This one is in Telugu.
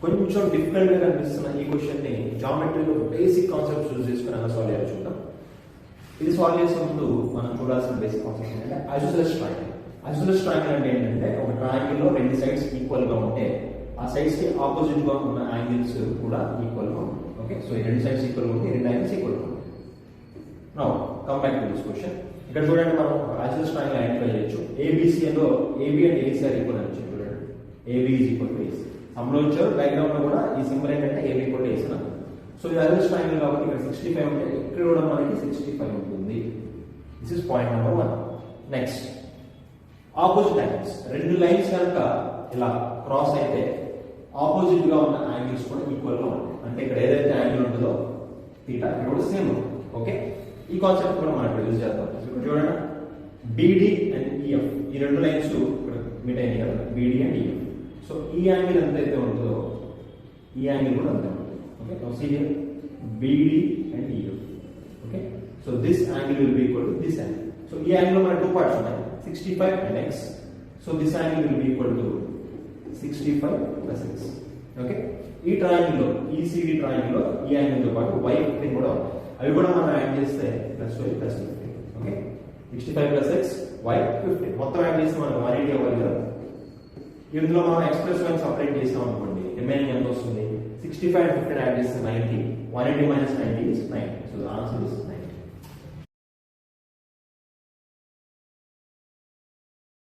కొంచెం డిఫికల్ట్ గా కనిపిస్తున్న ఈ క్వశ్చన్ ని జామెట్రీలో బేసిక్ కాన్సెప్ట్స్ యూజ్ చేసుకుని ఎలా సాల్వ్ చేయాలో చూద్దాం. ఇది సాల్వ్ చేసే ముందు మనం చూడాల్సిన బేసిక్ కాన్సెప్ట్ ఏంటంటే ఐసోసెలస్ ట్రయాంగిల్. ఐసోసెలస్ ట్రయాంగిల్ అంటే ఏంటంటే ఒక ట్రయాంగిల్ లో రెండు సైడ్స్ ఈక్వల్ గా ఉంటే ఆ సైడ్స్ కి ఆపోజిట్ గా ఉన్న యాంగిల్స్ కూడా ఈక్వల్ గా ఉంటాయి. ఓకే, సో ఈ రెండు సైడ్స్ ఈక్వల్ గా ఉంటే రెండు యాంగిల్స్ ఈక్వల్ గా ఉంటాయి. Now come back to this question. ఇక్కడ చూడండి, మనం ఐసోసెలస్ ట్రయాంగిల్ ఐడెంటిఫై చేయొచ్చు. ABC లో AB and AC are equal అని వచ్చింది. చూడండి, AB is equal to AC. సమ్లో వచ్చారు, డయాగ్రామ్ లో కూడా ఈ సింబల్ ఏంటంటే AB ఈక్వల్ టు AC అని. సో ఇది ఐసోసెలస్ ట్రయాంగిల్ కాబట్టి ఇక్కడ 65 ఉంటే ఇక్కడ కూడా మనకి 65 ఉంటుంది. This is point number 1. Next, opposite angles. రెండు లైన్స్ కనుక ఇలా క్రాస్ అయితే ఆపోజిట్ గా ఉన్న యాంగిల్స్ కూడా ఈక్వల్ గా ఉంటాయి. అంటే ఇక్కడ ఏదైతే యాంగిల్ ఉంటుందో తీటా ఇక్కడ కూడా సేమ్ ఉంటుంది. ఓకే, ఈ కాన్సెప్ట్ కూడా మనం యూజ్ చేద్దాం. ఇప్పుడు చూడండి, BD అండ్ EF ఈ రెండు లైన్స్ ఇక్కడ మీట్ అయినాయి కదా, BD అండ్ EF. సో ఈ యాంగిల్ ఎంత అయితే ఉంటుందో ఈ యాంగిల్ కూడా అంతే ఉంటుంది. Okay, now see here BD and EF. Okay, so this angle will be equal to this angle. So ఈ యాంగిల్ లో మనకి టూ పార్ట్స్ ఉన్నాయి, 65 and x. So this angle will be equal to 65 plus x. Okay, ఈ ట్రయాంగిల్ లో ECD ట్రయాంగిల్ లో ఈ యాంగిల్ తో పాటు y 15 కూడా ఉంది. అవి కూడా మనం యాడ్ చేస్తే +y + 15. Okay, 65 plus x y 15 మొత్తం యాడ్ చేస్తే మనకు 180 అవ్వాలి కదా. ఇందులో మనం x + y సెపరేట్ చేసాం అనుకోండి, రిమైనింగ్ ఎంత వస్తుంది? 65 and 15 యాడ్ చేస్తే 90. 180 - 90 is 90. So the answer is 90.